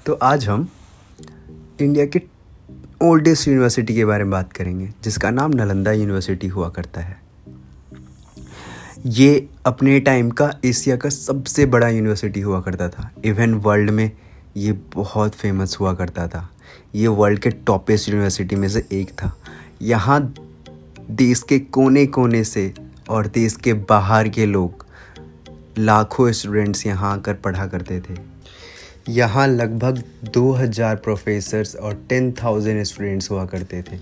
तो आज हम इंडिया के ओल्डेस्ट यूनिवर्सिटी के बारे में बात करेंगे, जिसका नाम नालंदा यूनिवर्सिटी हुआ करता है। ये अपने टाइम का एशिया का सबसे बड़ा यूनिवर्सिटी हुआ करता था। इवन वर्ल्ड में ये बहुत फेमस हुआ करता था। ये वर्ल्ड के टॉपेस्ट यूनिवर्सिटी में से एक था। यहाँ देश के कोने कोने से और देश के बाहर के लोग, लाखों स्टूडेंट्स यहाँ आकर पढ़ा करते थे। यहाँ लगभग 2000 प्रोफेसर्स और 10,000 स्टूडेंट्स हुआ करते थे।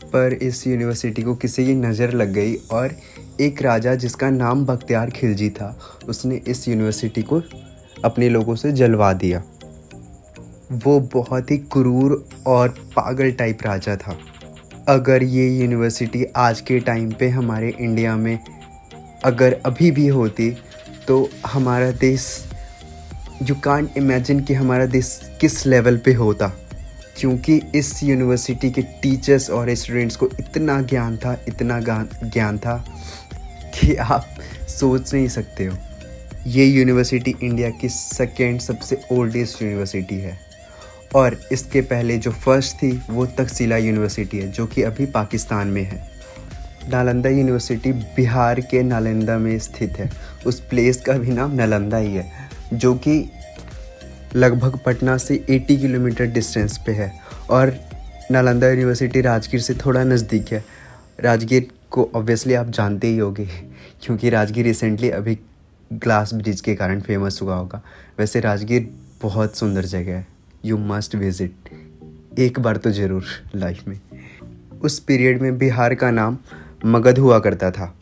पर इस यूनिवर्सिटी को किसी की नज़र लग गई और एक राजा जिसका नाम बख्तियार खिलजी था, उसने इस यूनिवर्सिटी को अपने लोगों से जलवा दिया। वो बहुत ही क्रूर और पागल टाइप राजा था। अगर ये यूनिवर्सिटी आज के टाइम पे हमारे इंडिया में अगर अभी भी होती तो हमारा देश, यू कांट इमेजिन कि हमारा देश किस लेवल पे होता, क्योंकि इस यूनिवर्सिटी के टीचर्स और स्टूडेंट्स को इतना ज्ञान था कि आप सोच नहीं सकते हो। ये यूनिवर्सिटी इंडिया की सेकेंड सबसे ओल्डेस्ट यूनिवर्सिटी है और इसके पहले जो फर्स्ट थी वो तक्षशिला यूनिवर्सिटी है, जो कि अभी पाकिस्तान में है। नालंदा यूनिवर्सिटी बिहार के नालंदा में स्थित है। उस प्लेस का भी नाम नालंदा ही है, जो कि लगभग पटना से 80 किलोमीटर डिस्टेंस पे है। और नालंदा यूनिवर्सिटी राजगीर से थोड़ा नज़दीक है। राजगीर को ऑब्वियसली आप जानते ही होंगे, क्योंकि राजगीर रिसेंटली अभी ग्लास ब्रिज के कारण फेमस हुआ होगा। वैसे राजगीर बहुत सुंदर जगह है, यू मस्ट विज़िट एक बार तो ज़रूर लाइफ में। उस पीरियड में बिहार का नाम मगध हुआ करता था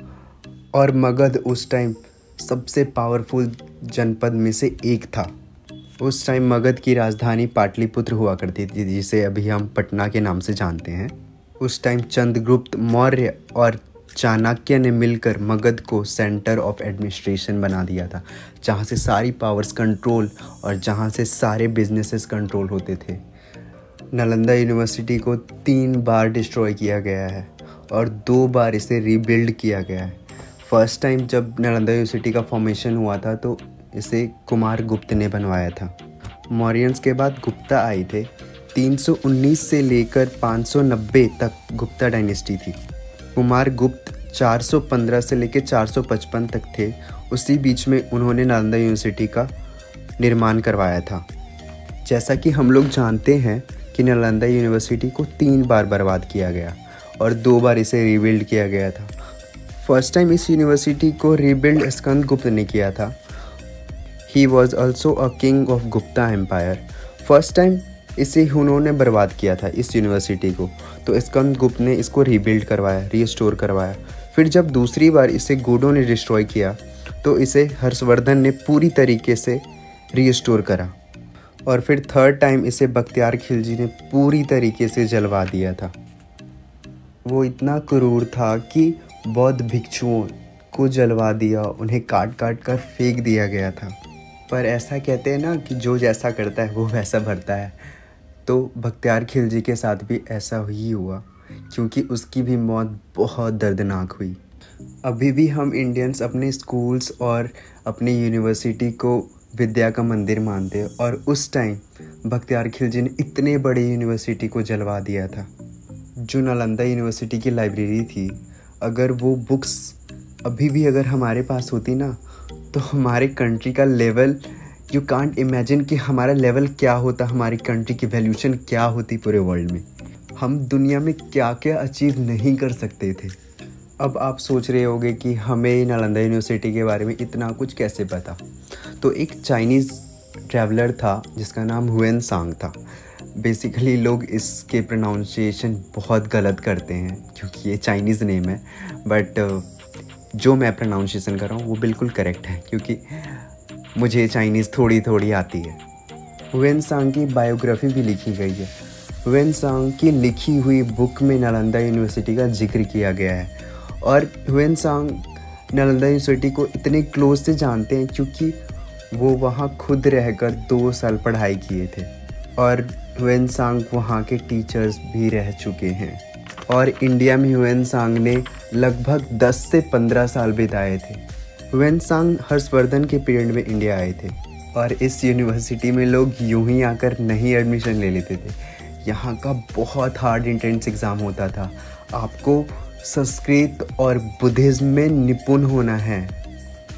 और मगध उस टाइम सबसे पावरफुल जनपद में से एक था। उस टाइम मगध की राजधानी पाटलिपुत्र हुआ करती थी, जिसे अभी हम पटना के नाम से जानते हैं। उस टाइम चंद्रगुप्त मौर्य और चाणक्य ने मिलकर मगध को सेंटर ऑफ एडमिनिस्ट्रेशन बना दिया था, जहाँ से सारी पावर्स कंट्रोल और जहाँ से सारे बिजनेसेस कंट्रोल होते थे। नालंदा यूनिवर्सिटी को 3 बार डिस्ट्रॉय किया गया है और 2 बार इसे रीबिल्ड किया गया है। फर्स्ट टाइम जब नालंदा यूनिवर्सिटी का फॉर्मेशन हुआ था तो इसे कुमार गुप्त ने बनवाया था। मौर्यंस के बाद गुप्ता आए थे। 319 से लेकर 590 तक गुप्ता डायनेस्टी थी। कुमार गुप्त 415 से लेकर 455 तक थे। उसी बीच में उन्होंने नालंदा यूनिवर्सिटी का निर्माण करवाया था। जैसा कि हम लोग जानते हैं कि नालंदा यूनिवर्सिटी को 3 बार बर्बाद किया गया और 2 बार इसे रीबिल्ड किया गया था। फर्स्ट टाइम इस यूनिवर्सिटी को रीबिल्ड स्कंदगुप्त ने किया था। He was also a king of Gupta empire. First time इसे उन्होंने बर्बाद किया था इस यूनिवर्सिटी को, तो स्कंदगुप्त ने इसको रीबिल्ड करवाया, रीस्टोर करवाया। फिर जब दूसरी बार इसे गौड़ों ने डिस्ट्रॉय किया तो इसे हर्षवर्धन ने पूरी तरीके से रीस्टोर करा। और फिर थर्ड टाइम इसे बख्तियार खिलजी ने पूरी तरीके से जलवा दिया था। वो इतना क्रूर था कि बौद्ध भिक्षुओं को जलवा दिया, उन्हें काट काट कर फेंक दिया गया था। पर ऐसा कहते हैं ना कि जो जैसा करता है वो वैसा भरता है, तो बख्तियार खिलजी के साथ भी ऐसा ही हुआ, क्योंकि उसकी भी मौत बहुत दर्दनाक हुई। अभी भी हम इंडियंस अपने स्कूल्स और अपने यूनिवर्सिटी को विद्या का मंदिर मानते हैं, और उस टाइम बख्तियार खिलजी ने इतने बड़े यूनिवर्सिटी को जलवा दिया था। जो नालंदा यूनिवर्सिटी की लाइब्रेरी थी, अगर वो बुक्स अभी भी अगर हमारे पास होती ना, तो हमारे कंट्री का लेवल, यू कांट इमेजिन कि हमारा लेवल क्या होता, हमारी कंट्री की वैल्यूशन क्या होती पूरे वर्ल्ड में। हम दुनिया में क्या क्या अचीव नहीं कर सकते थे। अब आप सोच रहे होंगे कि हमें नालंदा यूनिवर्सिटी के बारे में इतना कुछ कैसे पता। तो एक चाइनीज़ ट्रैवलर था जिसका नाम हुएन सांग था। बेसिकली लोग इसके प्रोनाउंसिएशन बहुत गलत करते हैं, क्योंकि ये चाइनीज़ नेम है, बट जो मैं प्रोनाउंसिएशन कर रहा हूँ वो बिल्कुल करेक्ट है, क्योंकि मुझे चाइनीज़ थोड़ी थोड़ी आती है। हुएन सांग की बायोग्राफी भी लिखी गई है। हुएन सांग की लिखी हुई बुक में नालंदा यूनिवर्सिटी का जिक्र किया गया है, और हुएन सांग नालंदा यूनिवर्सिटी को इतने क्लोज से जानते हैं क्योंकि वो वहाँ खुद रहकर 2 साल पढ़ाई किए थे, और हुएन सांग वहाँ के टीचर्स भी रह चुके हैं। और इंडिया में हुएन सांग ने लगभग 10 से 15 साल बिताए थे। हुएन सांग हर्षवर्धन के पीरियड में इंडिया आए थे और इस यूनिवर्सिटी में लोग यूं ही आकर नहीं एडमिशन ले लेते थे। यहाँ का बहुत हार्ड इंट्रेंस एग्ज़ाम होता था। आपको संस्कृत और बुद्धिज़्म में निपुण होना है।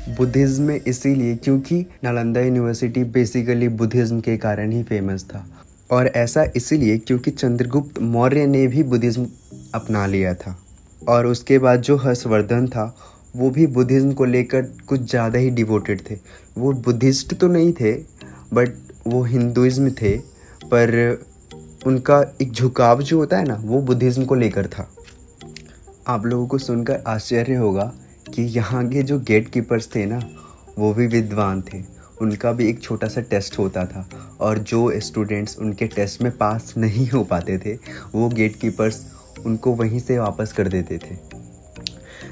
बुद्धिज़्म में इसीलिए क्योंकि नालंदा यूनिवर्सिटी बेसिकली बुद्धिज़्म के कारण ही फेमस था, और ऐसा इसीलिए क्योंकि चंद्रगुप्त मौर्य ने भी बुद्धिज़्म अपना लिया था। और उसके बाद जो हर्षवर्धन था वो भी बुद्धिज़्म को लेकर कुछ ज़्यादा ही डिवोटेड थे। वो बुद्धिस्ट तो नहीं थे बट वो हिंदुइज्म थे, पर उनका एक झुकाव जो होता है ना वो बुद्धिज़्म को लेकर था। आप लोगों को सुनकर आश्चर्य होगा कि यहाँ के जो गेट कीपर्स थे ना वो भी विद्वान थे। उनका भी एक छोटा सा टेस्ट होता था, और जो स्टूडेंट्स उनके टेस्ट में पास नहीं हो पाते थे वो गेट कीपर्स उनको वहीं से वापस कर देते थे।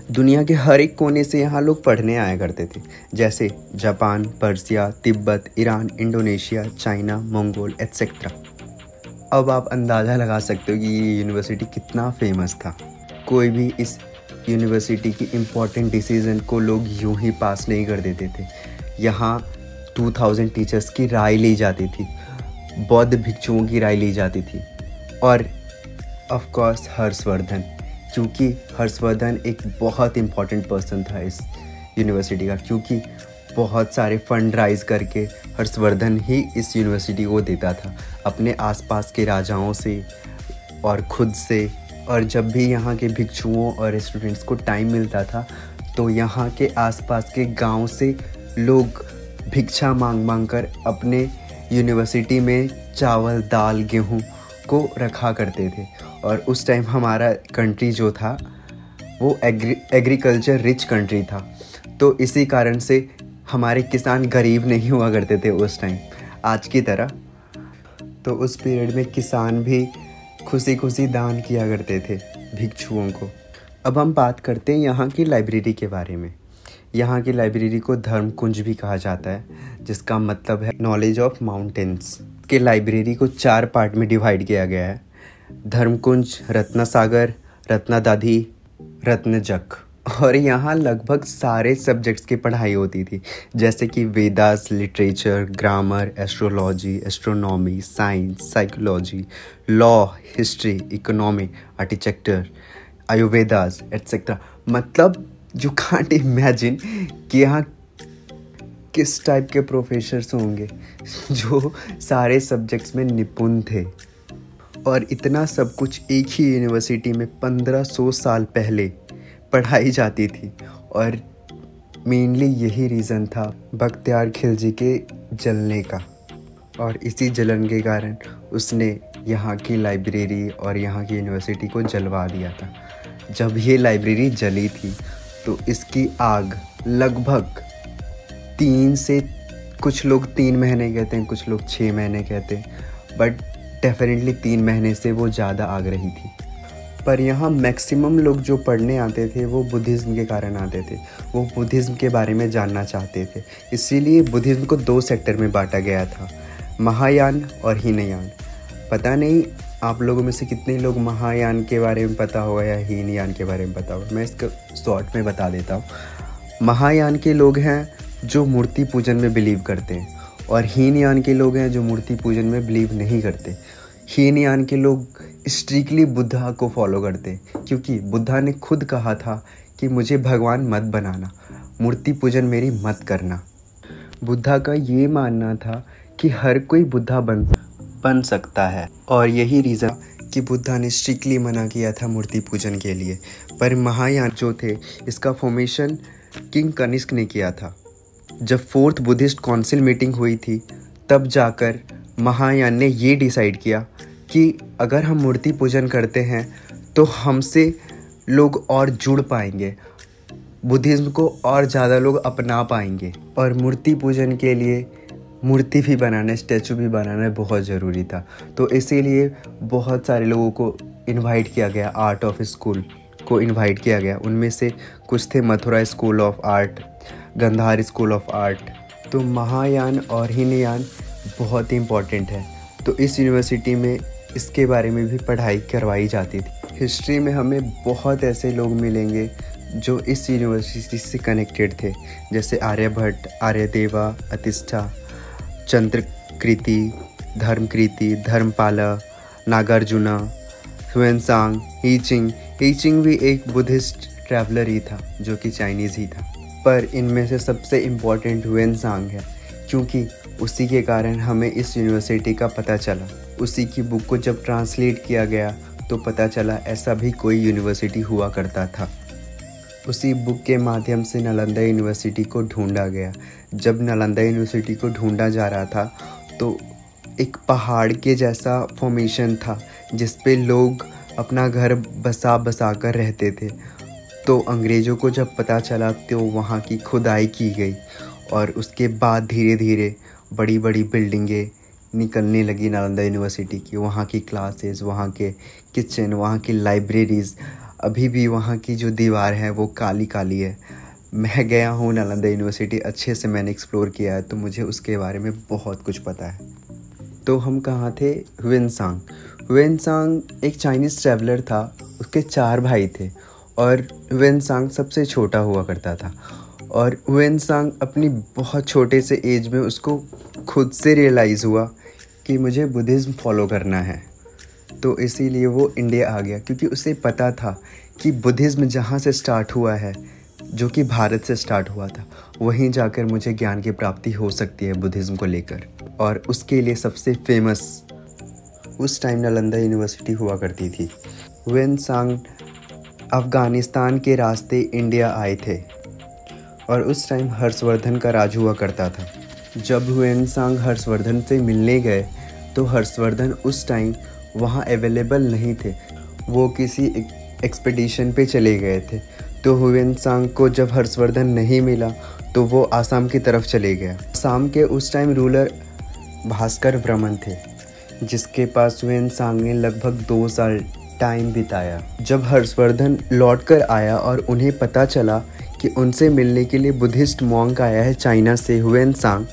दुनिया के हर एक कोने से यहाँ लोग पढ़ने आया करते थे, जैसे Japan, Persia, Tibet, Iran, Indonesia, China, Mongol etcetera. अब आप अंदाज़ा लगा सकते हो कि ये यूनिवर्सिटी कितना फेमस था। कोई भी इस यूनिवर्सिटी की इम्पॉर्टेंट डिसीज़न को लोग यूं ही पास नहीं कर देते थे। यहाँ 2000 टीचर्स की राय ली जाती थी, बौद्ध भिक्षुओं की राय ली जाती थी, और ऑफ कोर्स हर्षवर्धन, क्योंकि हर्षवर्धन एक बहुत इम्पॉर्टेंट पर्सन था इस यूनिवर्सिटी का, क्योंकि बहुत सारे फंड राइज करके हर्षवर्धन ही इस यूनिवर्सिटी को देता था, अपने आसपास के राजाओं से और खुद से। और जब भी यहाँ के भिक्षुओं और स्टूडेंट्स को टाइम मिलता था तो यहाँ के आसपास के गांव से लोग भिक्षा मांग मांग कर अपने यूनिवर्सिटी में चावल, दाल, गेहूँ को रखा करते थे। और उस टाइम हमारा कंट्री जो था वो एग्रीकल्चर रिच कंट्री था, तो इसी कारण से हमारे किसान गरीब नहीं हुआ करते थे उस टाइम आज की तरह। तो उस पीरियड में किसान भी खुशी खुशी दान किया करते थे भिक्षुओं को। अब हम बात करते हैं यहाँ की लाइब्रेरी के बारे में। यहाँ की लाइब्रेरी को धर्मकुंज भी कहा जाता है, जिसका मतलब है नॉलेज ऑफ माउंटेन्स। के लाइब्रेरी को 4 पार्ट में डिवाइड किया गया है: धर्मकुंज, रत्नसागर, रत्नदादी, रत्नजक। और यहाँ लगभग सारे सब्जेक्ट्स की पढ़ाई होती थी, जैसे कि Vedas, literature, grammar, astrology, astronomy, science, psychology, law, history, economy, architecture, Ayurvedas etcetera. मतलब यू कांट इमेजिन कि यहाँ किस टाइप के प्रोफेसर्स होंगे जो सारे सब्जेक्ट्स में निपुण थे। और इतना सब कुछ एक ही यूनिवर्सिटी में 1500 साल पहले पढ़ाई जाती थी। और मेनली यही रीज़न था बख्तियार खिलजी के जलने का, और इसी जलन के कारण उसने यहाँ की लाइब्रेरी और यहाँ की यूनिवर्सिटी को जलवा दिया था। जब ये लाइब्रेरी जली थी तो इसकी आग लगभग 3 से, कुछ लोग 3 महीने कहते हैं, कुछ लोग 6 महीने कहते हैं, बट डेफिनेटली 3 महीने से वो ज़्यादा आग रही थी। पर यहाँ मैक्सिमम लोग जो पढ़ने आते थे वो बुद्धिज़्म के कारण आते थे। वो बुद्धिज़्म के बारे में जानना चाहते थे, इसीलिए बुद्धिज़्म को 2 सेक्टर में बांटा गया था, महायान और हीनयान। पता नहीं आप लोगों में से कितने लोग महायान के बारे में पता होगा या हीनयान के बारे में पता होगा। मैं इसका शॉर्ट में बता देता हूँ। महायान के लोग हैं जो मूर्ति पूजन में बिलीव करते हैं, और हीनयान के लोग हैं जो मूर्ति पूजन में बिलीव नहीं करते। हीनयान के लोग स्ट्रिक्टली बुद्धा को फॉलो करते हैं, क्योंकि बुद्धा ने खुद कहा था कि मुझे भगवान मत बनाना, मूर्ति पूजन मेरी मत करना। बुद्धा का ये मानना था कि हर कोई बुद्धा बन सकता है, और यही रीज़न कि बुद्धा ने स्ट्रिक्टली मना किया था मूर्ति पूजन के लिए। पर महायान जो थे इसका फॉर्मेशन किंग कनिष्क ने किया था। जब 4th बुद्धिस्ट काउंसिल मीटिंग हुई थी तब जाकर महायान ने ये डिसाइड किया कि अगर हम मूर्ति पूजन करते हैं तो हमसे लोग और जुड़ पाएंगे, बुद्धिज़्म को और ज़्यादा लोग अपना पाएंगे। और मूर्ति पूजन के लिए मूर्ति भी बनाना, स्टैचू भी बनाना बहुत ज़रूरी था। तो इसीलिए बहुत सारे लोगों को इनवाइट किया गया, आर्ट ऑफ स्कूल को इनवाइट किया गया। उनमें से कुछ थे Mathura school of art, Gandhara school of art. तो महायान और हीनयान बहुत ही इम्पॉर्टेंट है, तो इस यूनिवर्सिटी में इसके बारे में भी पढ़ाई करवाई जाती थी। हिस्ट्री में हमें बहुत ऐसे लोग मिलेंगे जो इस यूनिवर्सिटी से कनेक्टेड थे, जैसे आर्यभट्ट, आर्यदेवा, अतिष्ठा, चंद्रकृति, धर्मकृति, धर्मपाला, नागार्जुना, ह्वेनसांग, हीचिंग। हीचिंग भी एक बुद्धिस्ट ट्रैवलर ही था जो कि चाइनीज़ ही था, पर इनमें से सबसे इम्पोर्टेंट ह्वेनसांग है क्योंकि उसी के कारण हमें इस यूनिवर्सिटी का पता चला। उसी की बुक को जब ट्रांसलेट किया गया तो पता चला ऐसा भी कोई यूनिवर्सिटी हुआ करता था। उसी बुक के माध्यम से नालंदा यूनिवर्सिटी को ढूंढा गया। जब नालंदा यूनिवर्सिटी को ढूंढा जा रहा था तो एक पहाड़ के जैसा फॉर्मेशन था जिस पे लोग अपना घर बसा कर रहते थे। तो अंग्रेज़ों को जब पता चला तो वहाँ की खुदाई की गई और उसके बाद धीरे धीरे बड़ी बड़ी बिल्डिंगें निकलने लगी नालंदा यूनिवर्सिटी की। वहाँ की क्लासेस, वहाँ के किचन, वहाँ की लाइब्रेरीज़, अभी भी वहाँ की जो दीवार है वो काली काली है। मैं गया हूँ नालंदा यूनिवर्सिटी, अच्छे से मैंने एक्सप्लोर किया है तो मुझे उसके बारे में बहुत कुछ पता है। तो हम कहाँ थे? ह्वेनसांग। ह्वेनसांग एक चाइनीज़ ट्रैवलर था, उसके 4 भाई थे और ह्वेनसांग सबसे छोटा हुआ करता था। और ह्वेनसांग अपनी बहुत छोटे से एज में उसको खुद से रियलाइज़ हुआ कि मुझे बुद्धिज़्म फॉलो करना है, तो इसीलिए वो इंडिया आ गया क्योंकि उसे पता था कि बुद्धिज़्म जहाँ से स्टार्ट हुआ है, जो कि भारत से स्टार्ट हुआ था, वहीं जाकर मुझे ज्ञान की प्राप्ति हो सकती है बुद्धिज़्म को लेकर। और उसके लिए सबसे फेमस उस टाइम नालंदा यूनिवर्सिटी हुआ करती थी। ह्वेनसांग अफ़गानिस्तान के रास्ते इंडिया आए थे और उस टाइम हर्षवर्धन का राज हुआ करता था। जब ह्वेनसांग हर्षवर्धन से मिलने गए तो हर्षवर्धन उस टाइम वहाँ अवेलेबल नहीं थे, वो किसी एक्सपीडिशन पे चले गए थे। तो ह्वेनसांग को जब हर्षवर्धन नहीं मिला तो वो आसाम की तरफ चले गया। आसाम के उस टाइम रूलर भास्कर वर्मन थे, जिसके पास ह्वेनसांग ने लगभग 2 साल टाइम बिताया। जब हर्षवर्धन लौट कर आया और उन्हें पता चला कि उनसे मिलने के लिए बुद्धिस्ट मॉन्क आया है चाइना से ह्वेनसांग,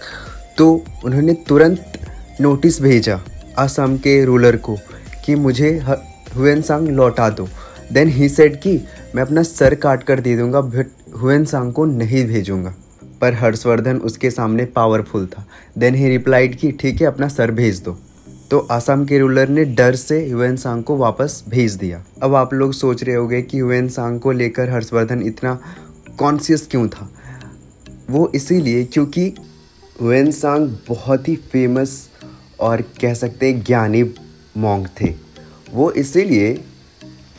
तो उन्होंने तुरंत नोटिस भेजा आसाम के रूलर को कि मुझे ह्वेनसांग लौटा दो। देन ही सेड कि मैं अपना सर काट कर दे दूंगा बट ह्वेनसांग को नहीं भेजूंगा। पर हर्षवर्धन उसके सामने पावरफुल था। देन ही रिप्लाइड कि ठीक है, अपना सर भेज दो। तो आसाम के रूलर ने डर से ह्वेनसांग को वापस भेज दिया। अब आप लोग सोच रहे होंगे कि ह्वेनसांग को लेकर हर्षवर्धन इतना कॉन्शियस क्यों था। वो इसीलिए क्योंकि ह्वेनसांग बहुत ही फेमस और कह सकते हैं ज्ञानी मॉन्क थे। वो इसीलिए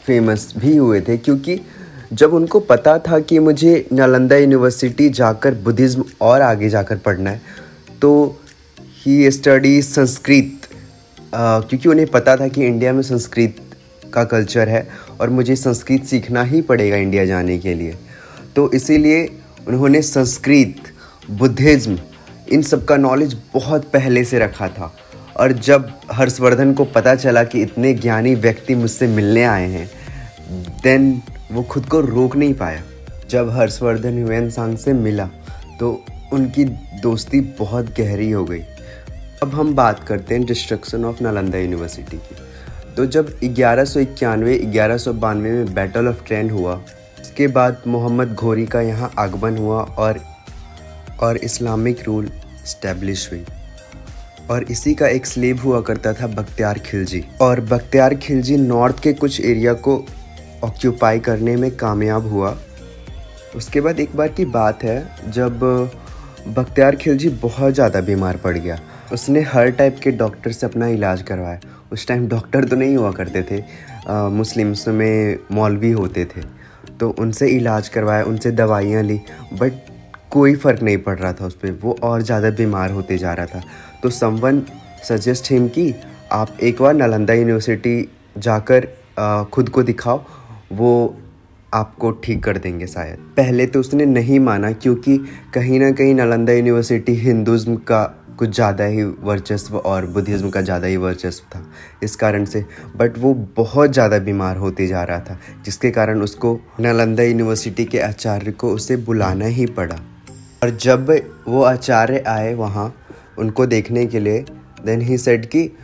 फेमस भी हुए थे क्योंकि जब उनको पता था कि मुझे नालंदा यूनिवर्सिटी जाकर बुद्धिज़्म और आगे जाकर पढ़ना है, तो ही स्टडी संस्कृत, क्योंकि उन्हें पता था कि इंडिया में संस्कृत का कल्चर है और मुझे संस्कृत सीखना ही पड़ेगा इंडिया जाने के लिए। तो इसीलिए उन्होंने संस्कृत, बुद्धिज़्म, इन सब का नॉलेज बहुत पहले से रखा था। और जब हर्षवर्धन को पता चला कि इतने ज्ञानी व्यक्ति मुझसे मिलने आए हैं, देन वो खुद को रोक नहीं पाया। जब हर्षवर्धन ह्वेनसांग से मिला तो उनकी दोस्ती बहुत गहरी हो गई। अब हम बात करते हैं डिस्ट्रक्शन ऑफ नालंदा यूनिवर्सिटी की। तो जब 1191-1192 में बैटल ऑफ ट्रेंड हुआ, उसके बाद मोहम्मद घोरी का यहाँ आगमन हुआ और इस्लामिक रूल इस्टेब्लिश हुई। और इसी का एक स्लेव हुआ करता था बख्तियार खिलजी, और बख्तियार खिलजी नॉर्थ के कुछ एरिया को ऑक्यूपाई करने में कामयाब हुआ। उसके बाद एक बार की बात है जब बख्तियार खिलजी बहुत ज़्यादा बीमार पड़ गया। उसने हर टाइप के डॉक्टर से अपना इलाज करवाया। उस टाइम डॉक्टर तो नहीं हुआ करते थे, मुस्लिम्स में मौलवी होते थे, तो उनसे इलाज करवाया, उनसे दवाइयाँ ली, बट कोई फ़र्क नहीं पड़ रहा था उस पर। वो और ज़्यादा बीमार होते जा रहा था। तो समवन सजेस्ट हिम कि आप एक बार नालंदा यूनिवर्सिटी जाकर खुद को दिखाओ, वो आपको ठीक कर देंगे शायद। पहले तो उसने नहीं माना क्योंकि कहीं ना कहीं नालंदा यूनिवर्सिटी हिंदुज़्म का कुछ ज़्यादा ही वर्चस्व और बुद्धिज़्म का ज़्यादा ही वर्चस्व था, इस कारण से। बट वो बहुत ज़्यादा बीमार होते जा रहा था, जिसके कारण उसको नालंदा यूनिवर्सिटी के आचार्य को उसे बुलाना ही पड़ा। और जब वो आचार्य आए वहाँ उनको देखने के लिए, देन ही सेड कि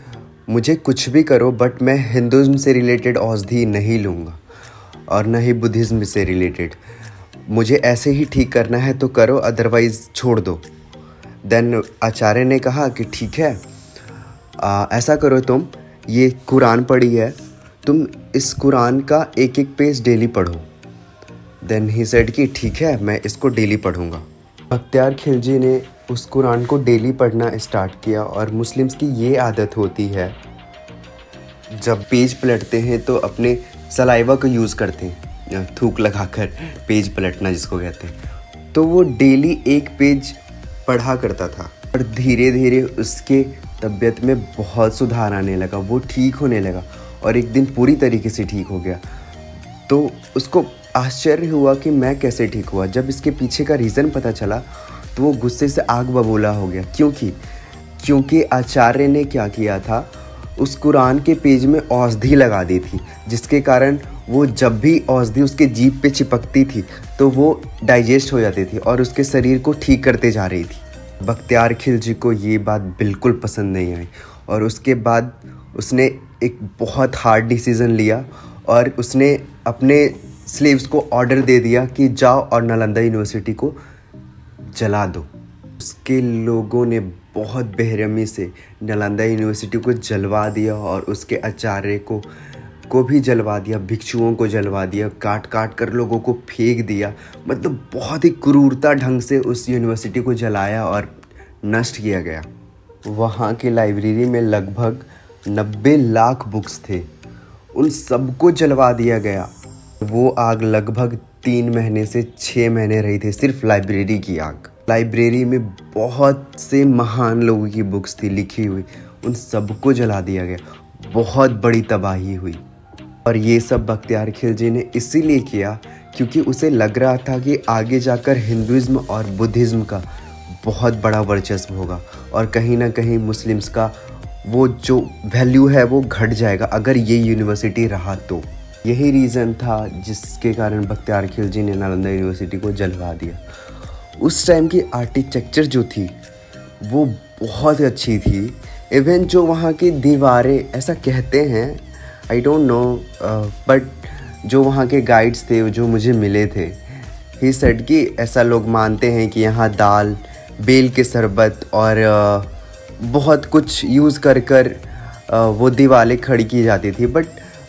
मुझे कुछ भी करो बट मैं हिंदुज़्म से रिलेटेड औषधि नहीं लूँगा और न ही बुद्धिज़्म से रिलेटेड। मुझे ऐसे ही ठीक करना है तो करो, अदरवाइज़ छोड़ दो। देन आचार्य ने कहा कि ठीक है, ऐसा करो, तुम ये कुरान पढ़ी है, तुम इस कुरान का एक एक पेज डेली पढ़ो। देन ही सेड कि ठीक है, मैं इसको डेली पढ़ूँगा। बख्तियार खिलजी ने उस कुरान को डेली पढ़ना स्टार्ट किया। और मुस्लिम्स की ये आदत होती है, जब पेज पलटते हैं तो अपने सलाइवा को यूज़ करते हैं, थूक लगाकर पेज पलटना जिसको कहते हैं। तो वो डेली एक पेज पढ़ा करता था और धीरे धीरे उसके तबीयत में बहुत सुधार आने लगा, वो ठीक होने लगा और एक दिन पूरी तरीके से ठीक हो गया। तो उसको आश्चर्य हुआ कि मैं कैसे ठीक हुआ। जब इसके पीछे का रीज़न पता चला तो वो गुस्से से आग बबूला हो गया। क्योंकि आचार्य ने क्या किया था, उस कुरान के पेज में औषधि लगा दी थी, जिसके कारण वो जब भी औषधि उसके जीभ पे चिपकती थी तो वो डाइजेस्ट हो जाती थी और उसके शरीर को ठीक करते जा रही थी। बख्तियार खिलजी को ये बात बिल्कुल पसंद नहीं आई और उसके बाद उसने एक बहुत हार्ड डिसीज़न लिया और उसने अपने स्लेव्स को ऑर्डर दे दिया कि जाओ और नालंदा यूनिवर्सिटी को जला दो। उसके लोगों ने बहुत बेरहमी से नालंदा यूनिवर्सिटी को जलवा दिया और उसके आचार्य को भी जलवा दिया, भिक्षुओं को जलवा दिया, काट काट कर लोगों को फेंक दिया। मतलब बहुत ही क्रूरता ढंग से उस यूनिवर्सिटी को जलाया और नष्ट किया गया। वहाँ की लाइब्रेरी में लगभग 90 लाख बुक्स थे, उन सबको जलवा दिया गया। वो आग लगभग 3 महीने से 6 महीने रही थी, सिर्फ लाइब्रेरी की आग। लाइब्रेरी में बहुत से महान लोगों की बुक्स थी लिखी हुई, उन सबको जला दिया गया। बहुत बड़ी तबाही हुई और ये सब बख्तियार खिलजी ने इसीलिए किया क्योंकि उसे लग रहा था कि आगे जाकर हिंदुइज्म और बुद्धिज़्म का बहुत बड़ा वर्चस्व होगा और कहीं ना कहीं मुस्लिम्स का वो जो वैल्यू है वो घट जाएगा अगर ये यूनिवर्सिटी रहा तो। यही रीज़न था जिसके कारण बख्तियार खिलजी ने नालंदा यूनिवर्सिटी को जलवा दिया। उस टाइम की आर्किटेक्चर जो थी वो बहुत अच्छी थी। इवन जो वहाँ की दीवारें, ऐसा कहते हैं, आई डोंट नो, बट जो वहाँ के गाइड्स थे जो मुझे मिले थे, ही सेड कि ऐसा लोग मानते हैं कि यहाँ दाल, बेल के शरबत और बहुत कुछ यूज़ कर वो दीवारें खड़ी की जाती थी। बट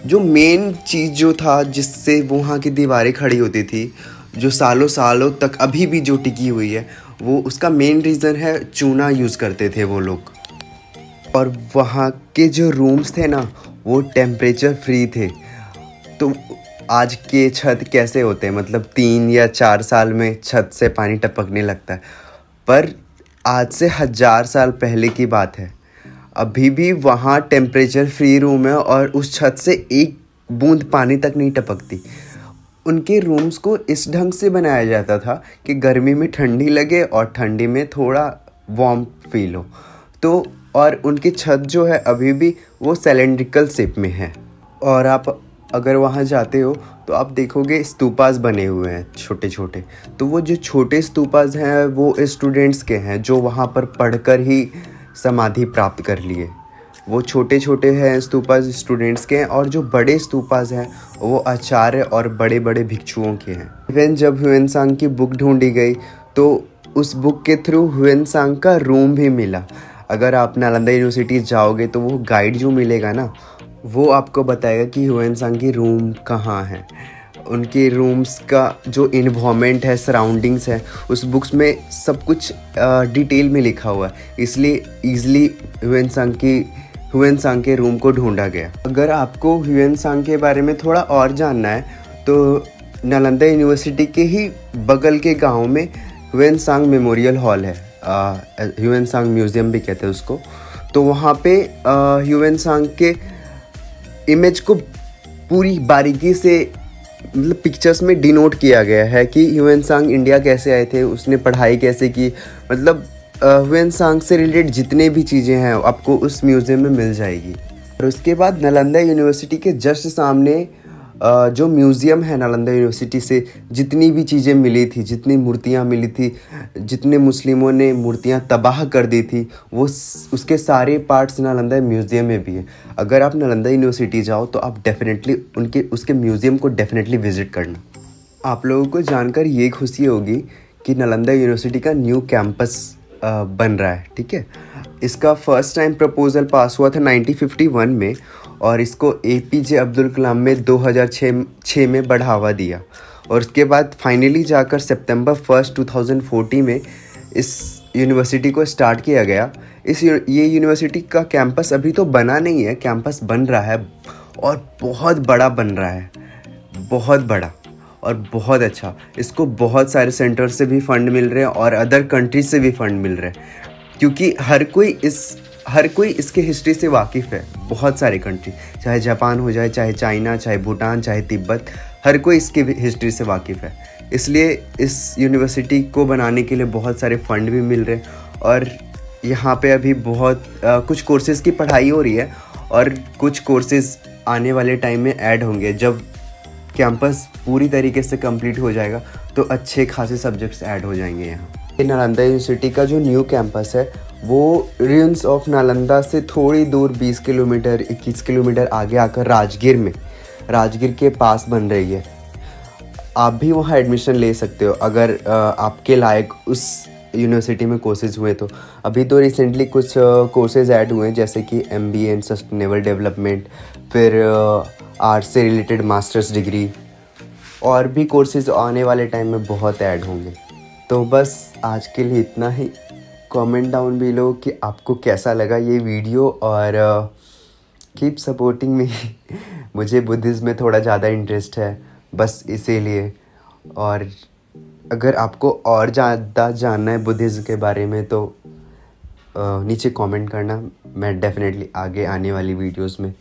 जो मेन चीज़ जो था जिससे वहाँ की दीवारें खड़ी होती थी, जो सालों सालों तक अभी भी जो टिकी हुई है, वो उसका मेन रीज़न है चूना यूज़ करते थे वो लोग। और वहाँ के जो रूम्स थे ना वो टेम्परेचर फ्री थे। तो आज के छत कैसे होते हैं, मतलब 3 या 4 साल में छत से पानी टपकने लगता है, पर आज से 1000 साल पहले की बात है, अभी भी वहाँ टेम्परेचर फ्री रूम है और उस छत से एक बूंद पानी तक नहीं टपकती। उनके रूम्स को इस ढंग से बनाया जाता था कि गर्मी में ठंडी लगे और ठंडी में थोड़ा वार्म फील हो। तो और उनकी छत जो है अभी भी वो सिलेंड्रिकल शेप में है। और आप अगर वहाँ जाते हो तो आप देखोगे स्तूपास बने हुए हैं छोटे छोटे। तो वो जो छोटे स्तूपास हैं वो स्टूडेंट्स के हैं जो वहाँ पर पढ़कर ही समाधि प्राप्त कर लिए। वो छोटे छोटे हैं स्तूपास स्टूडेंट्स के हैं और जो बड़े स्तूपास हैं वो आचार्य और बड़े बड़े भिक्षुओं के हैं। इवन जब ह्वेनसांग की बुक ढूंढी गई तो उस बुक के थ्रू ह्वेनसांग का रूम भी मिला। अगर आप नालंदा यूनिवर्सिटी जाओगे तो वो गाइड जो मिलेगा ना, वो आपको बताएगा कि ह्वेनसांग की रूम कहाँ है, उनके रूम्स का जो इन्वायरमेंट है, सराउंडिंग्स है, उस बुक्स में सब कुछ डिटेल में लिखा हुआ है। इसलिए ईज़िली ह्वेनसांग के रूम को ढूंढा गया। अगर आपको ह्वेनसांग के बारे में थोड़ा और जानना है तो नालंदा यूनिवर्सिटी के ही बगल के गांव में ह्वेनसांग मेमोरियल हॉल है, ह्वेनसांग म्यूज़ियम भी कहते हैं उसको। तो वहाँ पे ह्वेनसांग के इमेज को पूरी बारीकी से मतलब पिक्चर्स में डिनोट किया गया है कि ह्वेनसांग इंडिया कैसे आए थे, उसने पढ़ाई कैसे की, मतलब ह्वेनसांग से रिलेटेड जितने भी चीज़ें हैं आपको उस म्यूज़ियम में मिल जाएगी। और उसके बाद नालंदा यूनिवर्सिटी के जस्ट सामने जो म्यूज़ियम है नालंदा यूनिवर्सिटी से जितनी भी चीज़ें मिली थी, जितनी मूर्तियाँ मिली थी, जितने मुस्लिमों ने मूर्तियाँ तबाह कर दी थी, वो उसके सारे पार्ट्स नालंदा म्यूज़ियम में भी है। अगर आप नालंदा यूनिवर्सिटी जाओ तो आप डेफिनेटली उसके म्यूज़ियम को डेफिनेटली विज़िट करना। आप लोगों को जानकर ये खुशी होगी कि नालंदा यूनिवर्सिटी का न्यू कैंपस बन रहा है, ठीक है। इसका फर्स्ट टाइम प्रपोजल पास हुआ था 1951 में, और इसको APJ अब्दुल कलाम में 2006 में बढ़ावा दिया, और उसके बाद फाइनली जाकर सितंबर 1 2014 में इस यूनिवर्सिटी को स्टार्ट किया गया। ये यूनिवर्सिटी का कैंपस अभी तो बना नहीं है, कैंपस बन रहा है और बहुत बड़ा बन रहा है, बहुत बड़ा और बहुत अच्छा। इसको बहुत सारे सेंटर से भी फंड मिल रहे हैं और अदर कंट्रीज से भी फंड मिल रहे हैं, क्योंकि हर कोई इसके हिस्ट्री से वाकिफ़ है। बहुत सारे कंट्री, चाहे जापान हो जाए, चाहे चाइना, चाहे भूटान, चाहे तिब्बत, हर कोई इसकी हिस्ट्री से वाकिफ़ है। इसलिए इस यूनिवर्सिटी को बनाने के लिए बहुत सारे फंड भी मिल रहे हैं, और यहाँ पे अभी बहुत कुछ कोर्सेज़ की पढ़ाई हो रही है, और कुछ कोर्सेज़ आने वाले टाइम में ऐड होंगे। जब कैंपस पूरी तरीके से कंप्लीट हो जाएगा तो अच्छे खासे सब्जेक्ट्स ऐड हो जाएंगे यहाँ। ये नालंदा यूनिवर्सिटी का जो न्यू कैंपस है वो रुइंस ऑफ नालंदा से थोड़ी दूर 20 किलोमीटर 21 किलोमीटर आगे आकर राजगीर के पास बन रही है। आप भी वहाँ एडमिशन ले सकते हो अगर आपके लायक उस यूनिवर्सिटी में कोर्सेज हुए तो। अभी तो रिसेंटली कुछ कोर्सेज ऐड हुए हैं, जैसे कि MBA इन सस्टेनेबल डेवलपमेंट, फिर आर्ट्स से रिलेटेड मास्टर्स डिग्री, और भी कोर्सेज आने वाले टाइम में बहुत ऐड होंगे। तो बस आज के लिए इतना ही। कमेंट डाउन बिलो कि आपको कैसा लगा ये वीडियो, और कीप सपोर्टिंग मी। मुझे बुद्धिज़्म में थोड़ा ज़्यादा इंटरेस्ट है, बस इसीलिए। और अगर आपको और ज़्यादा जानना है बुद्धिज़्म के बारे में तो नीचे कमेंट करना। मैं डेफिनेटली आगे आने वाली वीडियोस में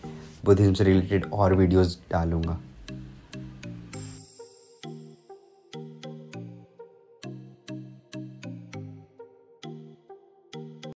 बुद्धिज़्म से रिलेटेड और वीडियोस डालूँगा।